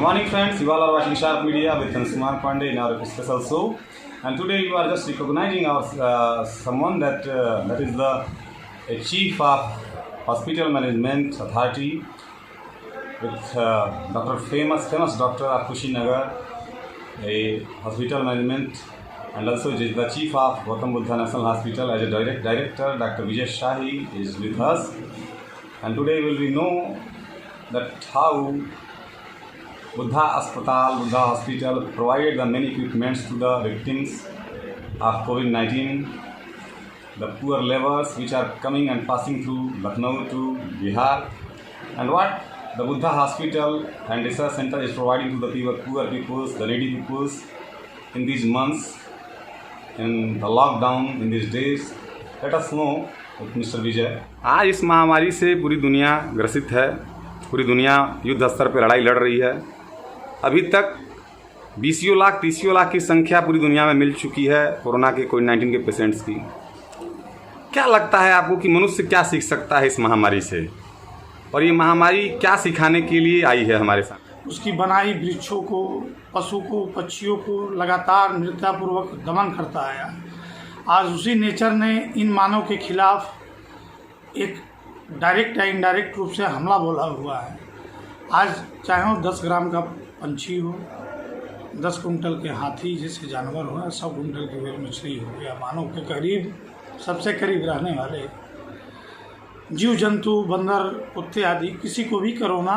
Good morning friends, you all are watching Sharp Media with Anshuman Pandey in our special show. And today you are just recognizing our someone that is the Chief of Hospital Management Authority with famous doctor of Kushinagar, a hospital management, and also the Chief of Gautam Buddha National Hospital as a director, Dr. Vijay Shahi is with us. And today we will know that how Buddha Hospital provided the many equipments to the victims of COVID-19, the poor laborers which are coming and passing through Lucknow to Bihar, and what the Buddha Hospital and Research Center is providing to the poor peoples, the needy peoples in these months, in the lockdown, in these days. Let us know with Mr. Vijay. आज इस महामारी से पूरी दुनिया ग्रसित है, पूरी दुनिया युद्ध स्तर पर लड़ाई लड़ रही है। अभी तक 20 लाख 30 लाख की संख्या पूरी दुनिया में मिल चुकी है कोरोना के कोविड-19 के पेशेंट्स की। क्या लगता है आपको कि मनुष्य क्या सीख सकता है इस महामारी से, और ये महामारी क्या सिखाने के लिए आई है हमारे साथ? उसकी बनाई वृक्षों को, पशु को, पक्षियों को लगातार निर्दयपूर्वक दमन करता आया। आज उसी नेचर ने इन मानव के खिलाफ एक डायरेक्ट या इनडायरेक्ट रूप से हमला बोला हुआ है। आज चाहे वो 10 ग्राम का पंछी हो, 10 कुंटल के हाथी जैसे जानवर हो, 100 कुंटल की वेल मछली हो, या मानव के करीब सबसे करीब रहने वाले जीव जंतु, बंदर, कुत्ते आदि, किसी को भी कोरोना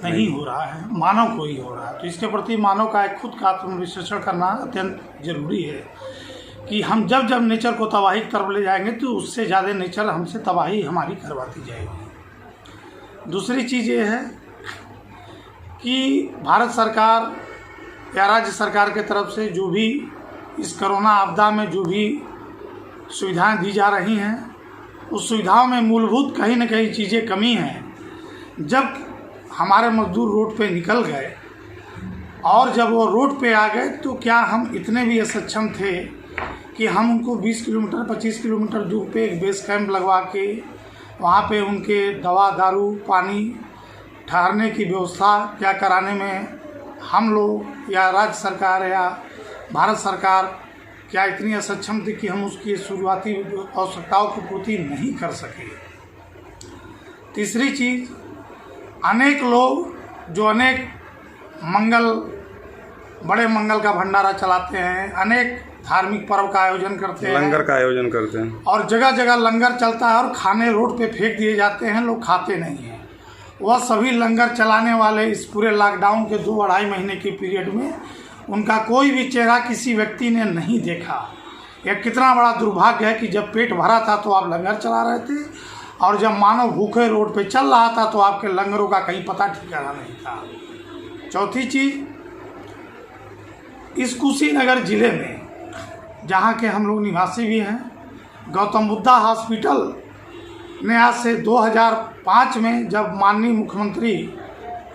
नहीं हो रहा है, मानव को ही हो रहा है। तो इसके प्रति मानव का एक खुद का आत्मविश्लेषण करना अत्यंत जरूरी है कि हम जब नेचर को तबाही की तरफ ले जाएंगे तो उससे ज़्यादा नेचर हमसे तबाही हमारी करवाती जाएगी। दूसरी चीज़ ये है कि भारत सरकार या राज्य सरकार के तरफ से जो भी इस कोरोना आपदा में जो भी सुविधाएं दी जा रही हैं, उस सुविधाओं में मूलभूत कहीं न कहीं चीज़ें कमी हैं। जब हमारे मजदूर रोड पे निकल गए और जब वो रोड पे आ गए तो क्या हम इतने भी असक्षम थे कि हम उनको 20 किलोमीटर 25 किलोमीटर दूर पे एक बेस कैंप लगवा के वहाँ पे उनके दवा, दारू, पानी, ठहरने की व्यवस्था क्या कराने में हम लोग या राज्य सरकार या भारत सरकार क्या इतनी असक्षम थी कि हम उसकी शुरुआती आवश्यकताओं की पूर्ति नहीं कर सके। तीसरी चीज़, अनेक लोग जो अनेक बड़े मंगल का भंडारा चलाते हैं, अनेक धार्मिक पर्व का आयोजन करते हैं, लंगर का आयोजन करते हैं, और जगह जगह लंगर चलता है और खाने रोड पे फेंक दिए जाते हैं, लोग खाते नहीं हैं। वह सभी लंगर चलाने वाले इस पूरे लॉकडाउन के 2-2.5 महीने के पीरियड में उनका कोई भी चेहरा किसी व्यक्ति ने नहीं देखा। यह कितना बड़ा दुर्भाग्य है कि जब पेट भरा था तो आप लंगर चला रहे थे, और जब मानव भूखे रोड पे चल रहा था तो आपके लंगरों का कहीं पता ठिकाना नहीं था। चौथी चीज़, इस कुशीनगर ज़िले में जहाँ के हम लोग निवासी भी हैं, गौतम बुद्धा हॉस्पिटल ने आज से 2005 में जब माननीय मुख्यमंत्री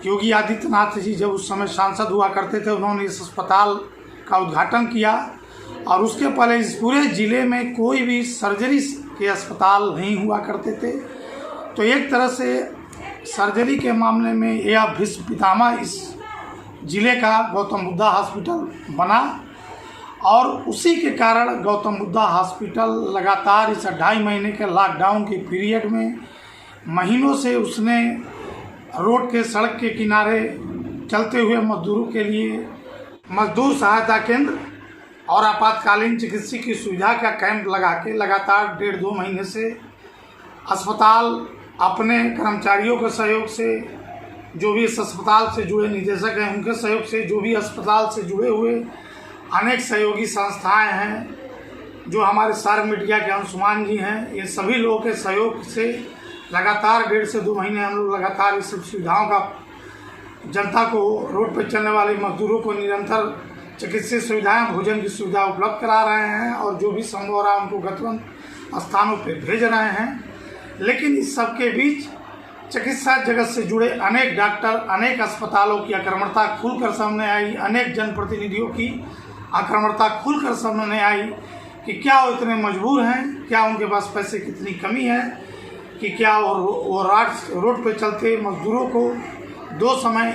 योगी आदित्यनाथ जी जब उस समय सांसद हुआ करते थे, उन्होंने इस अस्पताल का उद्घाटन किया। और उसके पहले इस पूरे ज़िले में कोई भी सर्जरी के अस्पताल नहीं हुआ करते थे। तो एक तरह से सर्जरी के मामले में यह विश्व पितामह इस ज़िले का गौतम बुद्धा हॉस्पिटल बना, और उसी के कारण गौतम बुद्धा हॉस्पिटल लगातार इस 2.5 महीने के लॉकडाउन के पीरियड में महीनों से उसने रोड के सड़क के किनारे चलते हुए मजदूरों के लिए मजदूर सहायता केंद्र और आपातकालीन चिकित्सा की सुविधा का कैंप लगा के लगातार 1.5-2 महीने से अस्पताल अपने कर्मचारियों के सहयोग से, जो भी इस अस्पताल से जुड़े निदेशक हैं उनके सहयोग से, जो भी अस्पताल से जुड़े हुए अनेक सहयोगी संस्थाएं हैं, जो हमारे सार्क मीडिया के अंशुमान जी हैं, ये सभी लोगों के सहयोग से लगातार 1.5 से 2 महीने हम लोग लगातार इस सुविधाओं का जनता को, रोड पर चलने वाले मजदूरों को निरंतर चिकित्सीय सुविधाएं, भोजन की सुविधा उपलब्ध करा रहे हैं, और जो भी संभव हो रहा है उनको गंतव्य स्थानों पर भेज रहे हैं। लेकिन इस सब के बीच चिकित्सा जगत से जुड़े अनेक डॉक्टर, अनेक अस्पतालों की आक्रामकता खुलकर सामने आई, अनेक जनप्रतिनिधियों की आक्रामकता खुलकर सामने आई कि क्या वो इतने मजबूर हैं, क्या उनके पास पैसे कितनी कमी है कि क्या वो रोड पे चलते मजदूरों को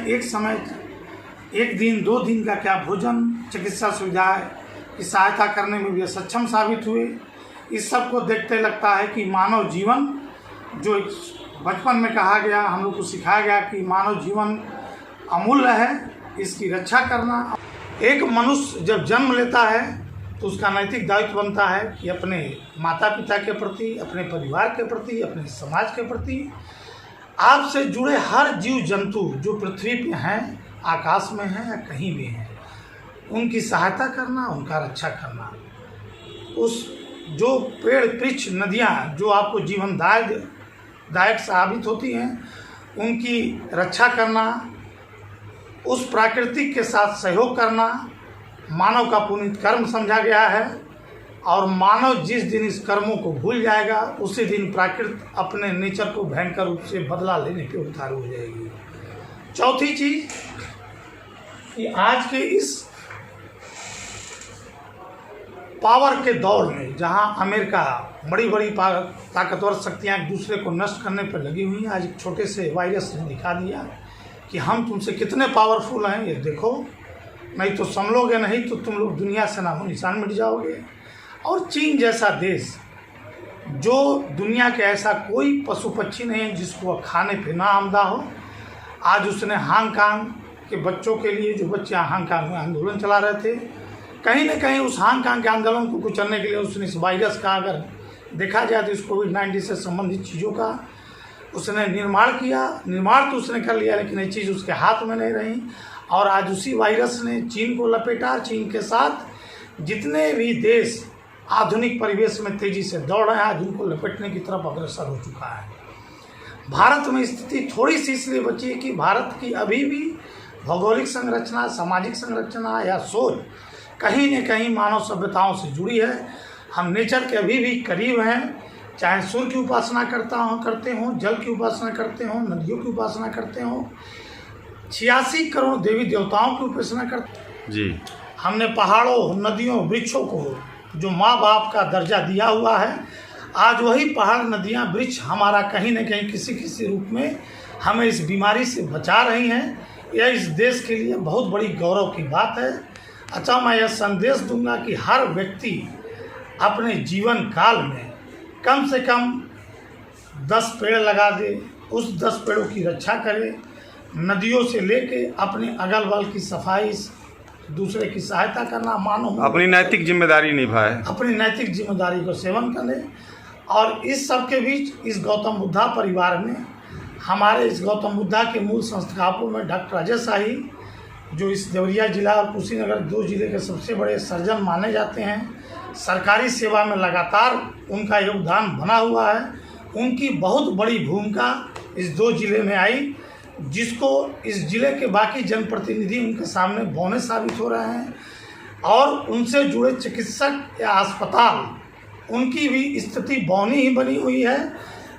एक समय 1 दिन 2 दिन का क्या भोजन, चिकित्सा सुविधाएं की सहायता करने में भी सक्षम साबित हुए। इस सब को देखते लगता है कि मानव जीवन, जो बचपन में कहा गया, हम लोग को सिखाया गया कि मानव जीवन अमूल्य है, इसकी रक्षा करना। एक मनुष्य जब जन्म लेता है तो उसका नैतिक दायित्व बनता है कि अपने माता पिता के प्रति, अपने परिवार के प्रति, अपने समाज के प्रति, आपसे जुड़े हर जीव जंतु जो पृथ्वी पे हैं, आकाश में हैं या कहीं भी हैं, उनकी सहायता करना, उनका रक्षा करना। उस जो पेड़, वृक्ष, नदियाँ जो आपको जीवनदायक साबित होती हैं, उनकी रक्षा करना, उस प्राकृतिक के साथ सहयोग करना मानव का पुनीत कर्म समझा गया है। और मानव जिस दिन इस कर्मों को भूल जाएगा, उसी दिन प्राकृत अपने नेचर को भयंकर रूप से बदला लेने पे उतारू हो जाएगी। चौथी चीज कि आज के इस पावर के दौर में, जहां अमेरिका बड़ी बड़ी ताकतवर शक्तियां एक दूसरे को नष्ट करने पर लगी हुई हैं, आज एक छोटे से वायरस ने दिखा दिया कि हम तुमसे कितने पावरफुल हैं, ये देखो, नहीं तो समलोगे नहीं तो तुम लोग दुनिया से नामो निशान मिट जाओगे। और चीन जैसा देश, जो दुनिया के ऐसा कोई पशु पक्षी नहीं है जिसको खाने पे ना आमदा हो, आज उसने हांगकांग के बच्चों के लिए, जो बच्चे हांगकांग में आंदोलन चला रहे थे, कहीं ना कहीं उस हांगकांग के आंदोलन को कुचलने के लिए उसने इस वायरस का, अगर देखा जाए तो इस कोविड-19 से संबंधित चीज़ों का उसने निर्माण किया। निर्माण तो उसने कर लिया, लेकिन ये चीज़ उसके हाथ में नहीं रही। और आज उसी वायरस ने चीन को लपेटा। चीन के साथ जितने भी देश आधुनिक परिवेश में तेज़ी से दौड़ रहे हैं, आज उनको लपेटने की तरफ अग्रसर हो चुका है। भारत में स्थिति थोड़ी सी इसलिए बची है कि भारत की अभी भी भौगोलिक संरचना, सामाजिक संरचना या सोच कहीं न कहीं मानव सभ्यताओं से जुड़ी है। हम नेचर के अभी भी करीब हैं, चाहे सूर्य की उपासना करते हों, जल की उपासना करते हों, नदियों की उपासना करते हों, 86 करोड़ देवी देवताओं की उपासना करते जी। हमने पहाड़ों, नदियों, वृक्षों को जो माँ बाप का दर्जा दिया हुआ है, आज वही पहाड़, नदियाँ, वृक्ष हमारा कहीं न कहीं किसी रूप में हमें इस बीमारी से बचा रही हैं। यह इस देश के लिए बहुत बड़ी गौरव की बात है। अच्छा, मैं यह संदेश दूंगा कि हर व्यक्ति अपने जीवन काल में कम से कम 10 पेड़ लगा दे, उस 10 पेड़ों की रक्षा करे। नदियों से लेके अपने अगल बगल की सफाई, दूसरे की सहायता करना, मानो अपनी नैतिक जिम्मेदारी निभाए, अपनी नैतिक जिम्मेदारी को सेवन करे। और इस सब के बीच इस गौतम बुद्धा परिवार में, हमारे इस गौतम बुद्धा के मूल संस्थापकों में डॉक्टर अजय शाही, जो इस देवरिया जिला और कुशीनगर 2 जिले के सबसे बड़े सर्जन माने जाते हैं, सरकारी सेवा में लगातार उनका योगदान बना हुआ है। उनकी बहुत बड़ी भूमिका इस 2 जिले में आई, जिसको इस जिले के बाकी जनप्रतिनिधि उनके सामने बौने साबित हो रहे हैं। और उनसे जुड़े चिकित्सक या अस्पताल, उनकी भी स्थिति बौनी ही बनी हुई है।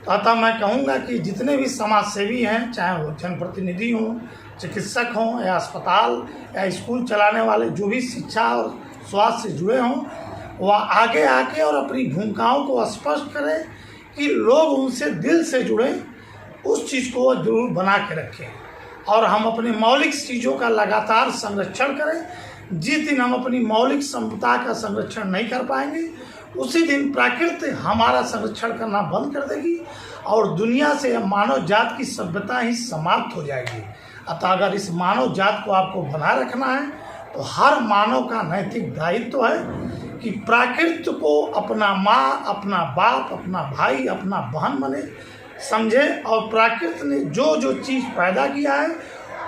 तो अतः मैं कहूँगा कि जितने भी समाज सेवी हैं, चाहे वो जनप्रतिनिधि हों, चिकित्सक हों या अस्पताल या स्कूल चलाने वाले, जो भी शिक्षा और स्वास्थ्य से जुड़े हों, वह आगे आके और अपनी भूमिकाओं को स्पष्ट करें कि लोग उनसे दिल से जुड़ें, उस चीज़ को वह जरूर बना के रखें। और हम अपनी मौलिक चीज़ों का लगातार संरक्षण करें। जिस दिन हम अपनी मौलिक संपदा का संरक्षण नहीं कर पाएंगे, उसी दिन प्रकृति हमारा संरक्षण करना बंद कर देगी और दुनिया से मानव जात की सभ्यता ही समाप्त हो जाएगी। अतः अगर इस मानव जात को आपको बनाए रखना है, तो हर मानव का नैतिक दायित्व है कि प्रकृति को अपना माँ, अपना बाप, अपना भाई, अपना बहन बने समझे, और प्रकृति ने जो जो चीज़ पैदा किया है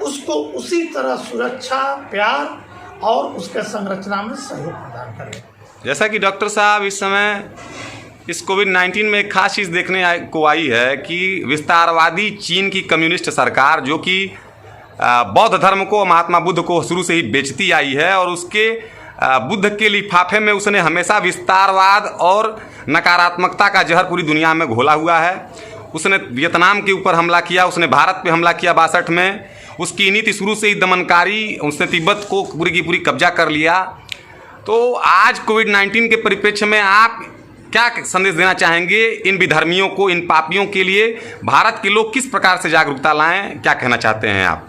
उसको उसी तरह सुरक्षा, प्यार और उसके संरचना में सहयोग प्रदान करें। जैसा कि डॉक्टर साहब, इस समय इस कोविड-19 में एक खास चीज़ देखने को आई है कि विस्तारवादी चीन की कम्युनिस्ट सरकार, जो कि बौद्ध धर्म को, महात्मा बुद्ध को शुरू से ही बेचती आई है, और उसके बुद्ध के लिफाफे में उसने हमेशा विस्तारवाद और नकारात्मकता का जहर पूरी दुनिया में घोला हुआ है। उसने वियतनाम के ऊपर हमला किया, उसने भारत पे हमला किया 62 में। उसकी नीति शुरू से ही दमनकारी, उसने तिब्बत को पूरी की पूरी कब्जा कर लिया। तो आज कोविड-19 के परिप्रेक्ष्य में आप क्या संदेश देना चाहेंगे इन विधर्मियों को, इन पापियों के लिए? भारत के लोग किस प्रकार से जागरूकता लाएं, क्या कहना चाहते हैं आप?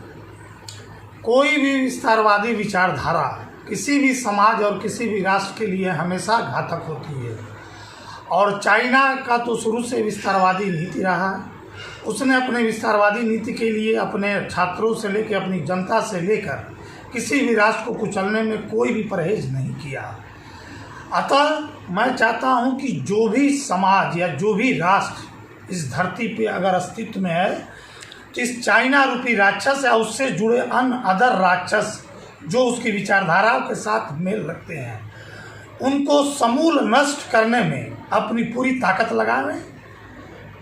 कोई भी विस्तारवादी विचारधारा किसी भी समाज और किसी भी राष्ट्र के लिए हमेशा घातक होती है। और चाइना का तो शुरू से विस्तारवादी नीति रहा है। उसने अपने विस्तारवादी नीति के लिए अपने छात्रों से लेकर अपनी जनता से लेकर किसी भी राष्ट्र को कुचलने में कोई भी परहेज नहीं किया। अतः मैं चाहता हूं कि जो भी समाज या जो भी राष्ट्र इस धरती पे अगर अस्तित्व में है, तो इस चाइना रूपी राक्षस या उससे जुड़े अन्य अदर राक्षस जो उसकी विचारधाराओं के साथ मेल रखते हैं, उनको समूल नष्ट करने में अपनी पूरी ताकत लगाएं।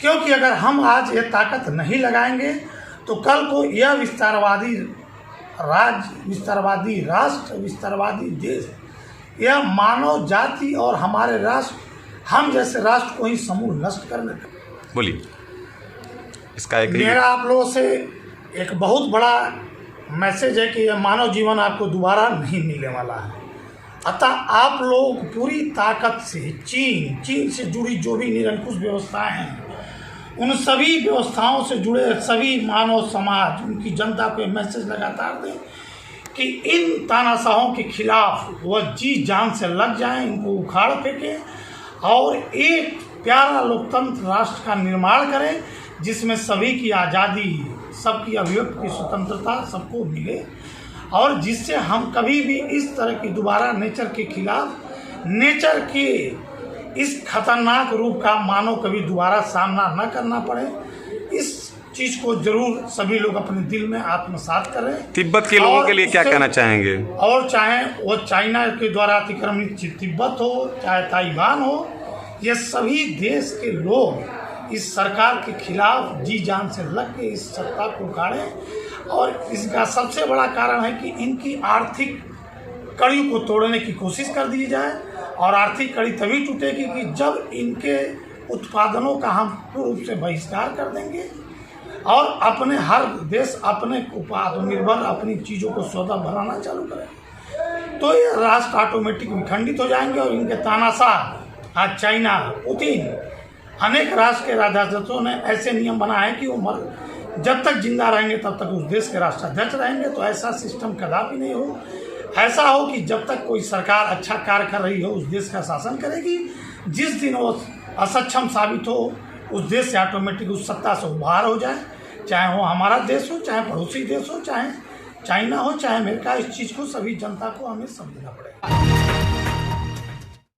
क्योंकि अगर हम आज ये ताकत नहीं लगाएंगे तो कल को यह विस्तारवादी राज्य, विस्तारवादी राष्ट्र, विस्तारवादी देश, यह मानव जाति और हमारे राष्ट्र, हम जैसे राष्ट्र को ही समूल नष्ट करने का। बोलिए, इसका एक मेरा आप लोगों से एक बहुत बड़ा मैसेज है कि यह मानव जीवन आपको दोबारा नहीं मिलने वाला है। अतः आप लोग पूरी ताकत से चीन से जुड़ी जो भी निरंकुश व्यवस्थाएं हैं, उन सभी व्यवस्थाओं से जुड़े सभी मानव समाज, उनकी जनता पे मैसेज लगातार दें कि इन तानाशाहों के खिलाफ वह जी जान से लग जाएं, इनको उखाड़ फेंकें और एक प्यारा लोकतंत्र राष्ट्र का निर्माण करें जिसमें सभी की आज़ादी, सबकी अभिव्यक्ति की स्वतंत्रता सबको मिले और जिससे हम कभी भी इस तरह की दोबारा नेचर के खिलाफ, नेचर के इस खतरनाक रूप का मानव कभी दोबारा सामना न करना पड़े। इस चीज़ को जरूर सभी लोग अपने दिल में आत्मसात करें। तिब्बत के लोगों के लिए क्या कहना चाहेंगे? और चाहे वो चाइना के द्वारा अतिक्रमित तिब्बत हो, चाहे ताइवान हो, ये सभी देश के लोग इस सरकार के खिलाफ जी जान से लग के इस सत्ता को उखाड़ें। और इसका सबसे बड़ा कारण है कि इनकी आर्थिक कड़ी को तोड़ने की कोशिश कर दी जाए। और आर्थिक कड़ी तभी टूटेगी कि जब इनके उत्पादनों का हम पूर्ण रूप से बहिष्कार कर देंगे और अपने हर देश अपने आत्मनिर्भर अपनी चीज़ों को सौदा बनाना चालू करें, तो ये राष्ट्र ऑटोमेटिक विखंडित हो जाएंगे। और इनके तानाशाह आज चाइना, पुतिन, अनेक राष्ट्र के राष्ट्रदूतों ने ऐसे नियम बनाए हैं कि वो जब तक जिंदा रहेंगे तब तक उस देश के राष्ट्राध्यक्ष रहेंगे। तो ऐसा सिस्टम कदापि नहीं हो। ऐसा हो कि जब तक कोई सरकार अच्छा कार्य कर रही हो उस देश का शासन करेगी, जिस दिन वो असक्षम साबित हो उस देश से ऑटोमेटिक उस सत्ता से उबार हो जाए, चाहे वो हमारा देश हो, चाहे पड़ोसी देश हो, चाहे चाइना हो, चाहे अमेरिका। इस चीज़ को सभी जनता को हमें समझना पड़ेगा।